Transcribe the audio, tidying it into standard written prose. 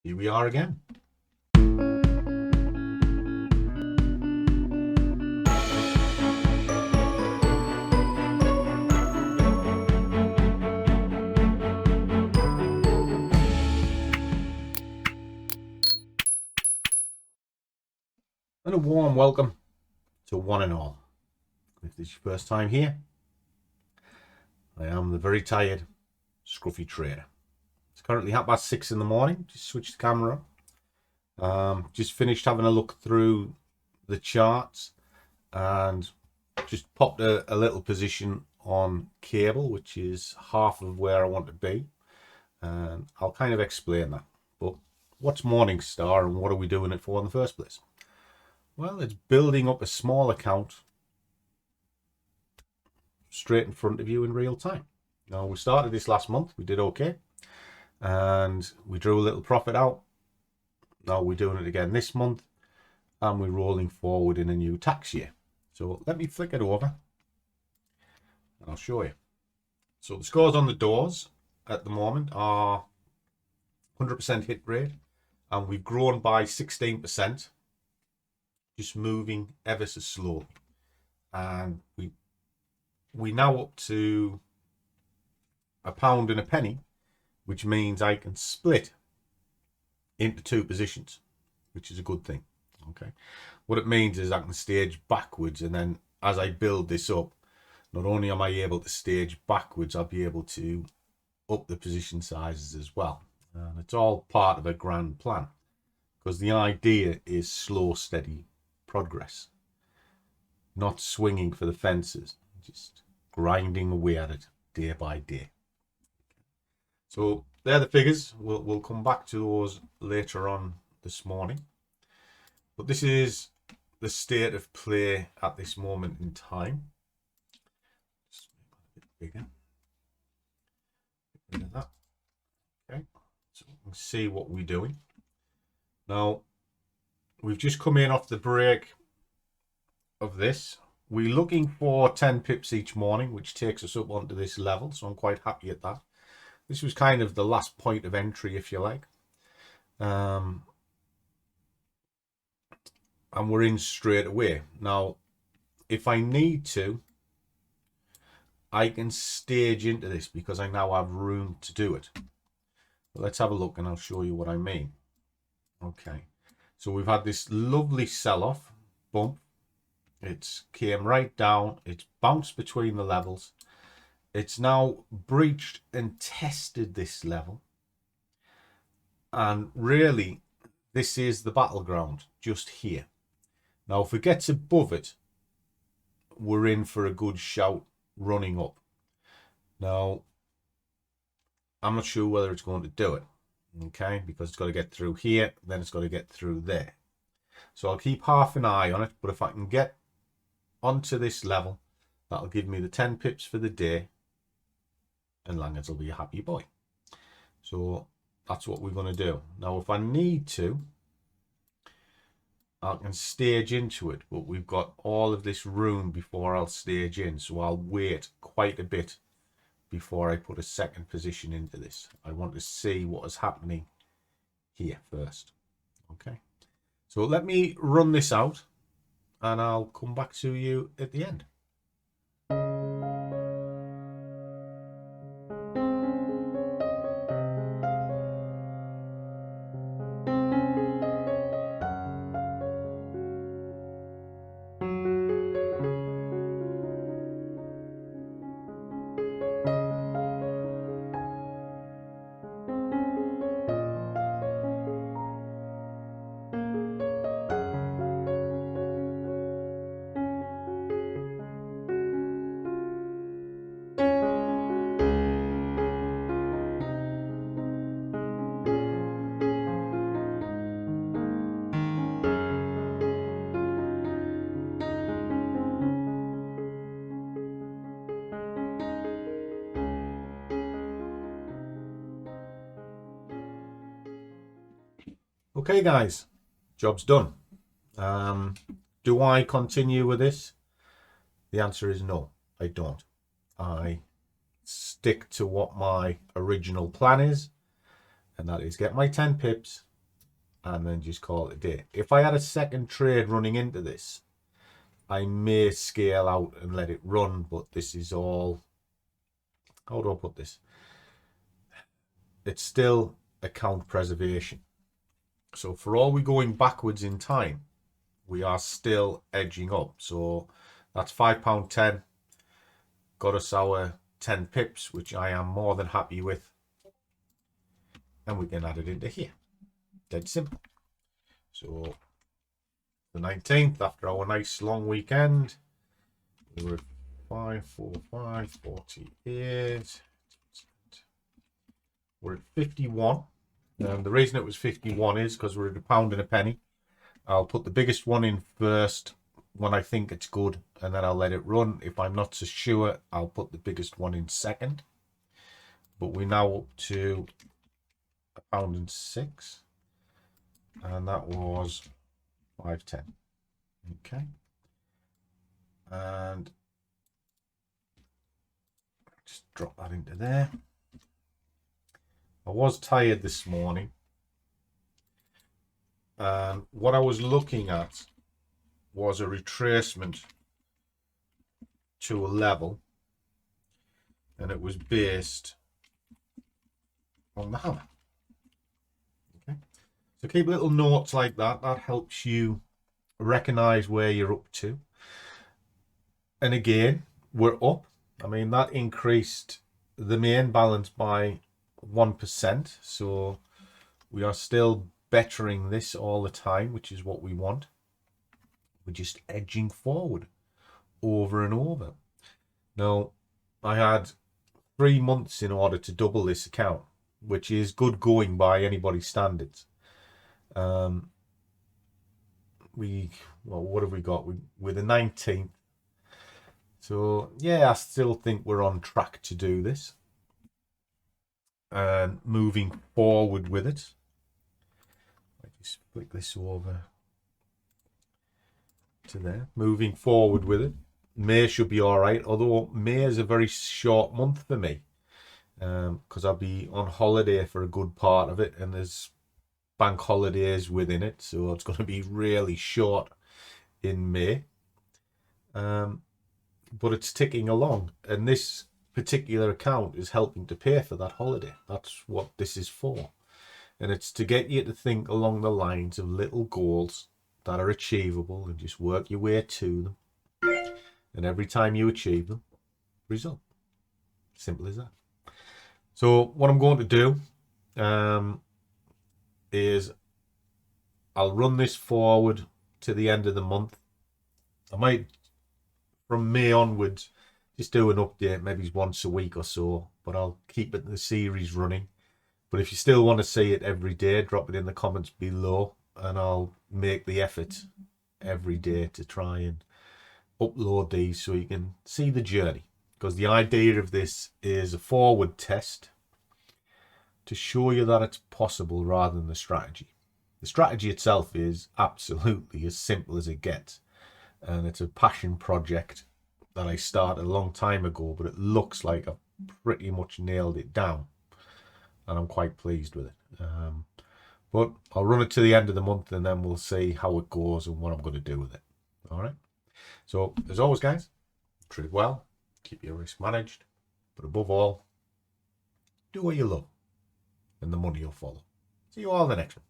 Here we are again. And a warm welcome to one and all. If this is your first time here, I am the very tired Scruffy trader. It's currently 6:30 in the morning. Just switched the camera on. Just finished having a look through the charts and just popped a little position on cable, which is half of where I want to be. And I'll kind of explain that. But what's Morningstar and what are we doing it for in the first place? Well, it's building up a small account straight in front of you in real time. Now, we started this last month. We did okay. And we drew a little profit out. Now we're doing it again this month. And we're rolling forward in a new tax year. So let me flick it over. And I'll show you. So the scores on the doors at the moment are 100% hit rate. And we've grown by 16%. Just moving ever so slowly. And we now up to £1 and a penny, which means I can split into two positions, which is a good thing. Okay, what it means is I can stage backwards, and then as I build this up, not only am I able to stage backwards, I'll be able to up the position sizes as well. And it's all part of a grand plan, because the idea is slow, steady progress, not swinging for the fences, just grinding away at it day by day. So they're the figures. We'll come back to those later on this morning. But this is the state of play at this moment in time. Just make it a bit bigger. Get rid of that. Okay. So we can see what we're doing. Now, we've just come in off the break of this. We're looking for 10 pips each morning, which takes us up onto this level. So I'm quite happy at that. This was kind of the last point of entry, if you like. And we're in straight away. Now, if I need to, I can stage into this because I now have room to do it. But let's have a look and I'll show you what I mean. Okay. So we've had this lovely sell-off bump. It's came right down. It's bounced between the levels. It's now breached and tested this level. And really, this is the battleground just here. Now, if it gets above it, we're in for a good shout running up. Now, I'm not sure whether it's going to do it. Okay, because it's got to get through here, then it's got to get through there. So I'll keep half an eye on it, but if I can get onto this level, that'll give me the 10 pips for the day, and Langers will be a happy boy. So that's what we're going to do. Now, if I need to, I can stage into it, but we've got all of this room before I'll stage in, so I'll wait quite a bit before I put a second position into this. I want to see what is happening here first. Okay, so let me run this out and I'll come back to you at the end. Okay, guys, job's done. Do I continue with this? The answer is no, I don't. I stick to what my original plan is, and that is get my 10 pips and then just call it a day. If I had a second trade running into this, I may scale out and let it run, but this is all, how do I put this? It's still account preservation. So for all we're going backwards in time, we are still edging up. So that's £5.10. Got us our 10 pips, which I am more than happy with. And we can add it into here. Dead simple. So the 19th, after our nice long weekend, we were at 545.48. We're at 51. The reason it was 51 is because we're at £1 and a penny. I'll put the biggest one in first when I think it's good, and then I'll let it run. If I'm not so sure, I'll put the biggest one in second. But we're now up to £1.06, and that was 5.10. Okay, and just drop that into there. I was tired this morning, and what I was looking at was a retracement to a level, and it was based on the hammer. Okay, so keep little notes like that. That helps you recognize where you're up to. And again, we're up. I mean, that increased the main balance by 1%, so we are still bettering this all the time, which is what we want. We're just edging forward over and over. Now, I had 3 months in order to double this account, which is good going by anybody's standards. Well, what have we got? We're the 19th. So yeah, I still think we're on track to do this. And moving forward with it. I just flick this over to there. Moving forward with it. May should be all right, although May is a very short month for me, because I'll be on holiday for a good part of it, and there's bank holidays within it, so it's going to be really short in May. But it's ticking along, and this particular account is helping to pay for that holiday. That's what this is for. And it's to get you to think along the lines of little goals that are achievable and just work your way to them. And every time you achieve them, result. Simple as that. So what I'm going to do is I'll run this forward to the end of the month. I might, from May onwards, just do an update, maybe once a week or so, but I'll keep it the series running. But if you still want to see it every day, drop it in the comments below, and I'll make the effort every day to try and upload these so you can see the journey. Because the idea of this is a forward test to show you that it's possible rather than the strategy. The strategy itself is absolutely as simple as it gets, and it's a passion project that I started a long time ago, but it looks like I've pretty much nailed it down, and I'm quite pleased with it. But I'll run it to the end of the month, and then we'll see how it goes and what I'm going to do with it. All right. So as always, guys, trade well, keep your risk managed, but above all, do what you love, and the money will follow. See you all in the next one.